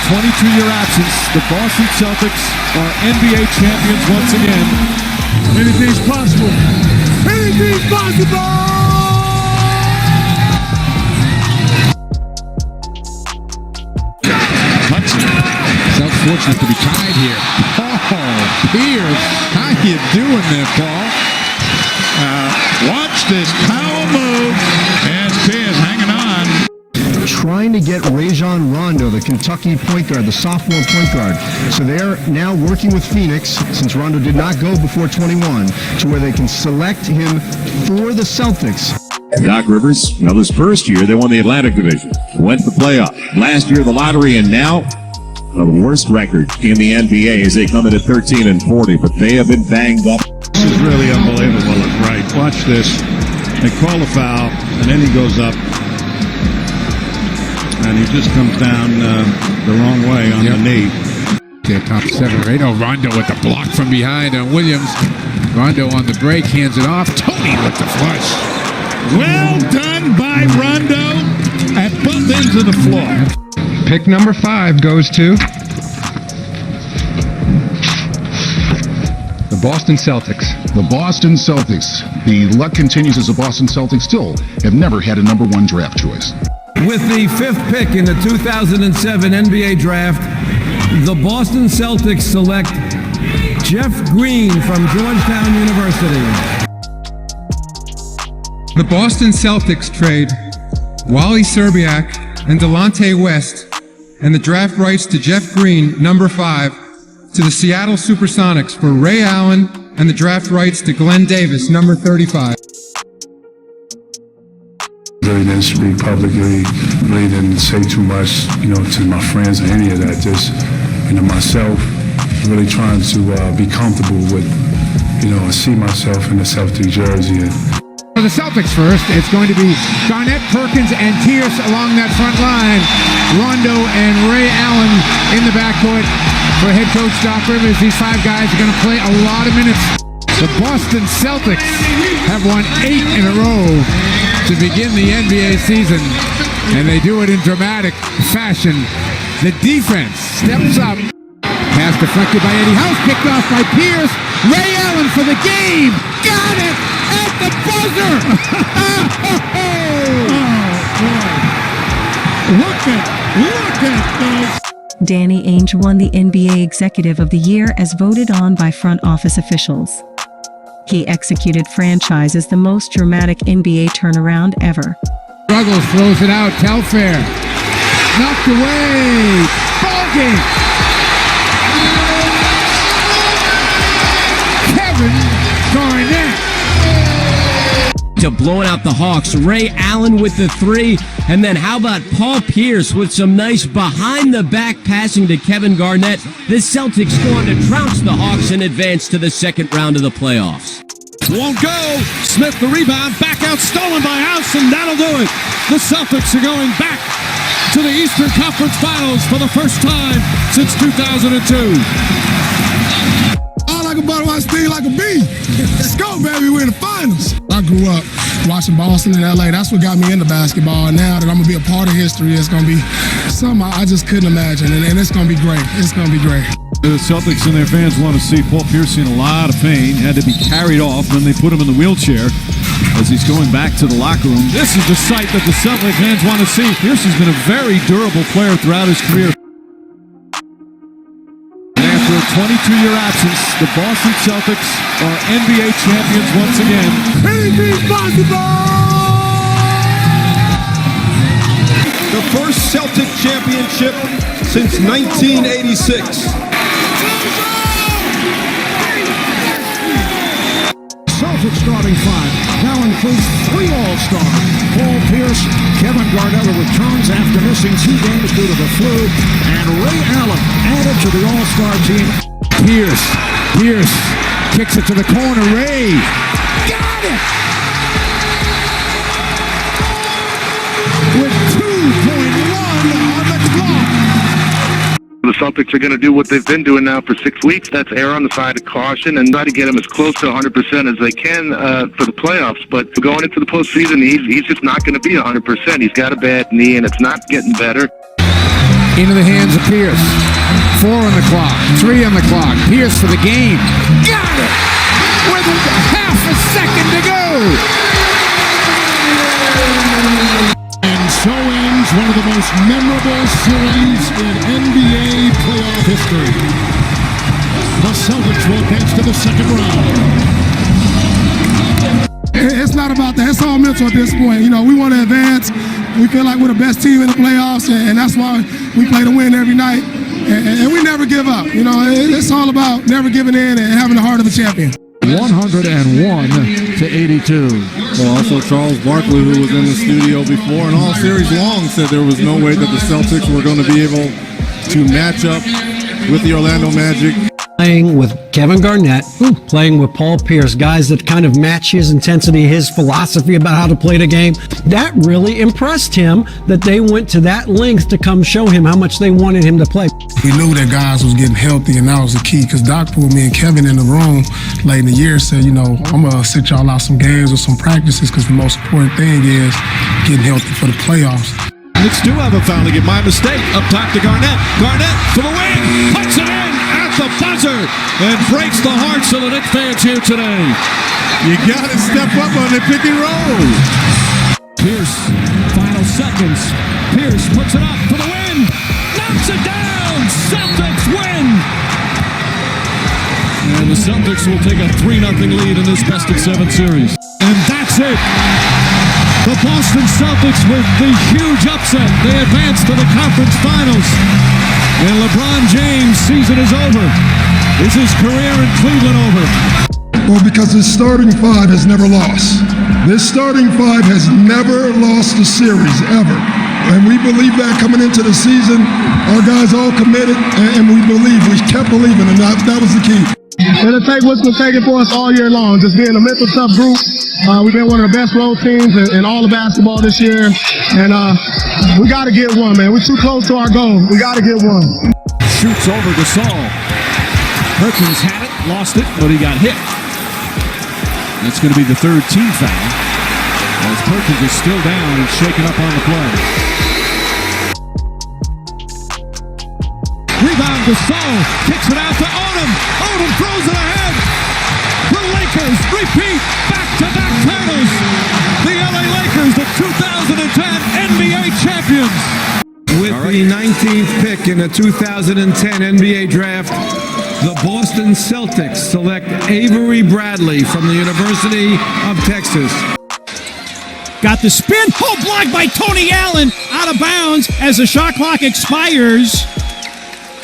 22-year absence, the Boston Celtics are NBA champions once again. Anything's possible. Anything's possible! Celtics fortunate to be tied here. Oh, Pierce, how you doing there, Paul? Watch this power move as Pierce hanging on. Trying to get Rajon Rondo, the Kentucky point guard, the sophomore point guard. So they're now working with Phoenix, since Rondo did not go before 21, to where they can select him for the Celtics. Doc Rivers, this first year they won the Atlantic Division, went to the playoff. Last year the lottery, and now the worst record in the NBA as they come in at 13-40, but they have been banged up. This is really unbelievable. Right, watch this. They call a foul, and then he goes up, and he just comes down the wrong way on the knee. Okay, top 7 or 8. Oh, Rondo with the block from behind on Williams. Rondo on the break, hands it off. Tony with the flush. Well done by Rondo at both ends of the floor. Pick number 5 goes to the Boston Celtics. The Boston Celtics. The luck continues as the Boston Celtics still have never had a number 1 draft choice. With the 5th pick in the 2007 NBA Draft, the Boston Celtics select Jeff Green from Georgetown University. The Boston Celtics trade Wally Szczerbiak and Delonte West and the draft rights to Jeff Green, number 5, to the Seattle Supersonics for Ray Allen and the draft rights to Glenn Davis, number 35. Really didn't speak publicly, really didn't say too much, to my friends or any of that. Just, myself, really trying to be comfortable with, and see myself in the Celtic jersey. For the Celtics first, it's going to be Garnett, Perkins, and Pierce along that front line. Rondo and Ray Allen in the backcourt for head coach Doc Rivers. These 5 guys are going to play a lot of minutes. The Boston Celtics have won 8 in a row to begin the NBA season, and they do it in dramatic fashion. The defense steps up. Pass deflected by Eddie House, picked off by Pierce. Ray Allen for the game. Got it at the buzzer. Look at those. Danny Ainge won the NBA Executive of the Year as voted on by front office officials. He executed franchise as the most dramatic NBA turnaround ever. Struggles, throws it out. Telfair knocked away. Ball game. Kevin Garnett. To blowing out the Hawks. Ray Allen with the 3. And then how about Paul Pierce with some nice behind-the-back passing to Kevin Garnett. The Celtics go on to trounce the Hawks and advance to the second round of the playoffs. Won't go. Smith the rebound. Back out. Stolen by House, and that'll do it. The Celtics are going back to the Eastern Conference Finals for the first time since 2002. I like a butterfly, sting like a bee. Let's go, baby. We're in the finals. I grew up watching Boston and LA. That's what got me into basketball. And now that I'm going to be a part of history, it's going to be something I just couldn't imagine. And it's going to be great. It's going to be great. The Celtics and their fans want to see Paul Pierce in a lot of pain. Had to be carried off. Then they put him in the wheelchair as he's going back to the locker room. This is the sight that the Celtics fans want to see. Pierce has been a very durable player throughout his career. After a 22-year absence, the Boston Celtics are NBA champions once again. Anything's possible! The first Celtic championship since 1986. Celtic starting 5 now includes 3 All-Stars. Paul Pierce, Kevin Garnett returns after missing 2 games due to the flu, and Ray Allen added to the All-Star team. Pierce kicks it to the corner. Ray got it with 2.1 on the clock. The Celtics are going to do what they've been doing now for 6 weeks. That's err on the side of caution and try to get him as close to 100% as they can for the playoffs. But going into the postseason, he's just not going to be 100%. He's got a bad knee, and it's not getting better. Into the hands of Pierce. 4 on the clock. 3 on the clock. Pierce for the game. Got it! With half a second to go. And so ends one of the most memorable series in NBA playoff history. The Celtics will advance to the second round. It's not about that. It's all mental at this point. You know, we want to advance. We feel like we're the best team in the playoffs, and that's why we play to win every night. And we never give up. You know, it's all about never giving in and having the heart of a champion. 101 to 82. Well, also Charles Barkley, who was in the studio before and all series long, said there was no way that the Celtics were going to be able to match up with the Orlando Magic. Playing with Kevin Garnett, playing with Paul Pierce, guys that kind of match his intensity, his philosophy about how to play the game. That really impressed him that they went to that length to come show him how much they wanted him to play. We knew that guys was getting healthy, and that was the key, because Doc pulled me and Kevin in the room late in the year and said, you know, I'm going to sit y'all out some games or some practices, because the most important thing is getting healthy for the playoffs. Knicks do have a foul to get. My mistake. Up top to Garnett. Garnett for the win. Puts it in at the buzzer and breaks the hearts of the Knicks fans here today. You got to step up on the pick and roll. Pierce, final seconds. Pierce puts it up for the win. Knocks it down. Celtics win. And the Celtics will take a 3-0 lead in this best-of-7 series. And that's it. The Boston Celtics with the huge upset. They advance to the conference finals. And LeBron James' season is over. Is his career in Cleveland over? Well, because his starting five has never lost. This starting five has never lost a series, ever. And we believe that coming into the season. Our guys all committed, and we kept believing, and that was the key. It'll take what's going to take it for us all year long, just being a mental tough group. We've been one of the best road teams in all of basketball this year, and we got to get one, man. We're too close to our goal. We got to get one. Shoots over Gasol. Perkins had it, lost it, but he got hit. That's going to be the third team foul, as Perkins is still down and shaken up on the play. Rebound Gasol, kicks it out to Odom. Odom throws it ahead. The Lakers repeat back-to-back titles. The LA Lakers, the 2010 NBA champions. With the 19th pick in the 2010 NBA draft, the Boston Celtics select Avery Bradley from the University of Texas. Got the spin. Oh, blocked by Tony Allen. Out of bounds as the shot clock expires.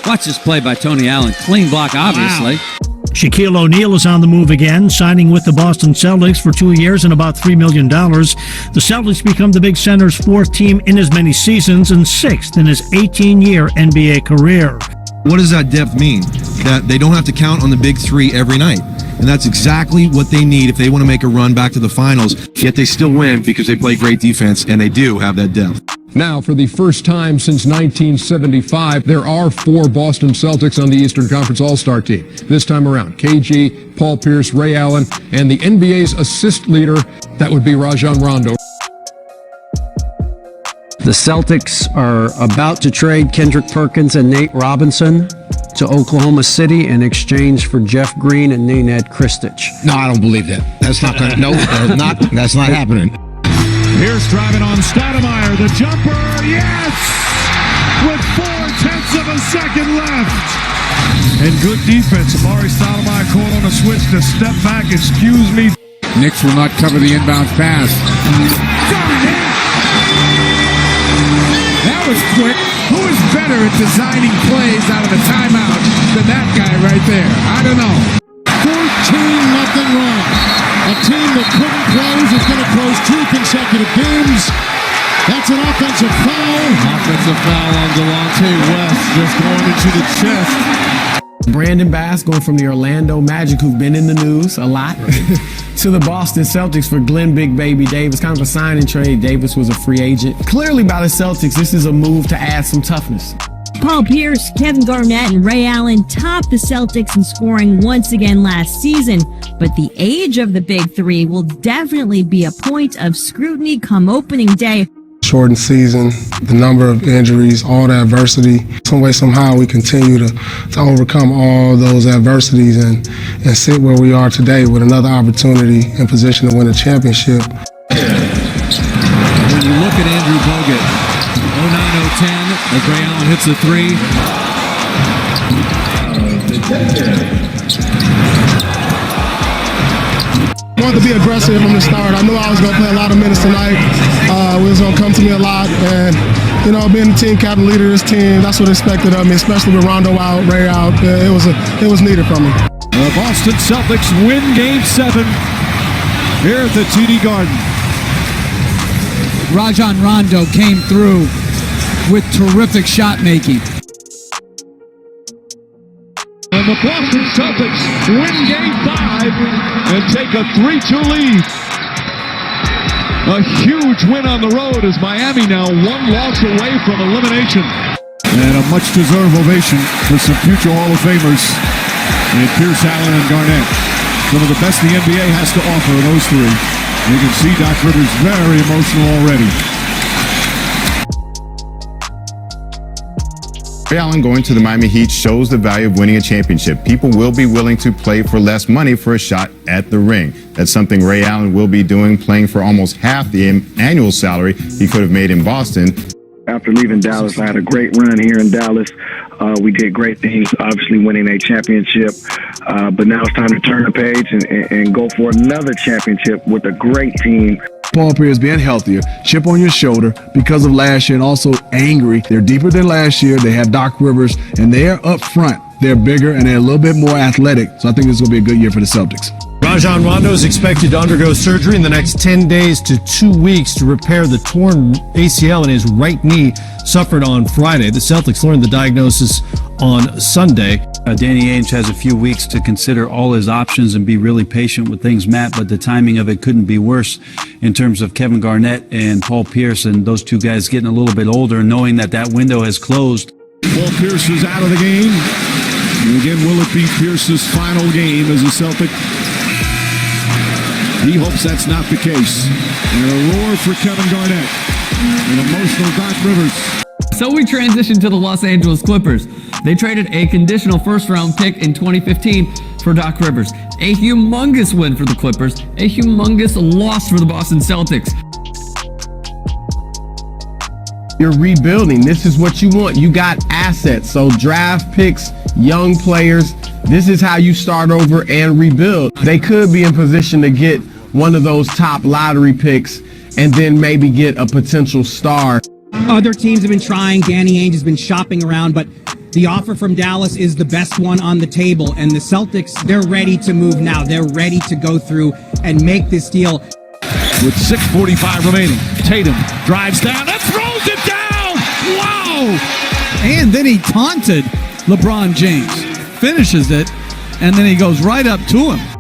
Watch this play by Tony Allen. Clean block, obviously. Wow. Shaquille O'Neal is on the move again, signing with the Boston Celtics for 2 years and about $3 million. The Celtics become the Big Center's 4th team in as many seasons and 6th in his 18-year NBA career. What does that depth mean? That they don't have to count on the big three every night. And that's exactly what they need if they want to make a run back to the finals. Yet they still win because they play great defense, and they do have that depth. Now, for the first time since 1975, there are 4 Boston Celtics on the Eastern Conference All-Star team. This time around, KG, Paul Pierce, Ray Allen, and the NBA's assist leader, that would be Rajon Rondo. The Celtics are about to trade Kendrick Perkins and Nate Robinson to Oklahoma City in exchange for Jeff Green and Nenad Kristic. No, I don't believe that. That's not going to. No, that's not happening. Pierce driving on Stoudemire. The jumper, yes! With 0.4 of a second left. And good defense. Amari Stoudemire caught on a switch to step back. Excuse me. Knicks will not cover the inbound pass. That was quick. Who is better at designing plays out of a timeout than that guy right there? I don't know. 14-0 run. A team that couldn't close is going to close 2 consecutive games. That's an offensive foul. Offensive foul on Delonte West, just going into the chest. Brandon Bass going from the Orlando Magic, who've been in the news a lot, to the Boston Celtics for Glenn Big Baby Davis. Kind of a sign and trade. Davis was a free agent. Clearly by the Celtics, this is a move to add some toughness. Paul Pierce, Kevin Garnett, and Ray Allen topped the Celtics in scoring once again last season, but the age of the Big Three will definitely be a point of scrutiny come opening day. shortened season, the number of injuries, all the adversity. Some way, somehow, we continue to overcome all those adversities and sit where we are today with another opportunity and position to win a championship. When you look at Andrew Bogut, 09-010, as Ray Allen hits the three. I wanted to be aggressive from the start. I knew I was going to play a lot of minutes tonight. It was going to come to me a lot. And, you know, being the team captain, leader of this team, that's what expected of me, especially with Rondo out, Ray out. It was needed from me. The Boston Celtics win Game 7 here at the TD Garden. Rajon Rondo came through with terrific shot making. And the Boston Celtics win Game 5 and take a 3-2 lead. A huge win on the road as Miami now one loss away from elimination. And a much-deserved ovation for some future Hall of Famers and Pierce, Allen, and Garnett. Some of the best the NBA has to offer, those three. You can see Doc Rivers very emotional already. Ray Allen going to the Miami Heat shows the value of winning a championship. People will be willing to play for less money for a shot at the ring. That's something Ray Allen will be doing, playing for almost half the annual salary he could have made in Boston. After leaving Dallas, I had a great run here in Dallas. We did great things, obviously winning a championship. But now it's time to turn the page and go for another championship with a great team. Paul Pierce being healthier, chip on your shoulder because of last year, and also angry. They're deeper than last year. They have Doc Rivers, and they're up front. They're bigger, and they're a little bit more athletic. So I think this is going to be a good year for the Celtics. Rajon Rondo is expected to undergo surgery in the next 10 days to 2 weeks to repair the torn ACL in his right knee suffered on Friday. The Celtics learned the diagnosis on Sunday. Danny Ainge has a few weeks to consider all his options and be really patient with things, Matt, but the timing of it couldn't be worse in terms of Kevin Garnett and Paul Pierce and those two guys getting a little bit older and knowing that that window has closed. Paul Pierce is out of the game. And again, will it be Pierce's final game as a Celtic? He hopes that's not the case. And a roar for Kevin Garnett. An emotional Doc Rivers. So we transition to the Los Angeles Clippers. They traded a conditional first-round pick in 2015 for Doc Rivers. A humongous win for the Clippers, a humongous loss for the Boston Celtics. You're rebuilding. This is what you want. You got assets. So draft picks, young players. This is how you start over and rebuild. They could be in position to get one of those top lottery picks and then maybe get a potential star. Other teams have been trying. Danny Ainge has been shopping around, but the offer from Dallas is the best one on the table. And the Celtics, they're ready to move now. They're ready to go through and make this deal. With 6:45 remaining, Tatum drives down and throws it down! Wow! And then he taunted LeBron James, finishes it, and then he goes right up to him.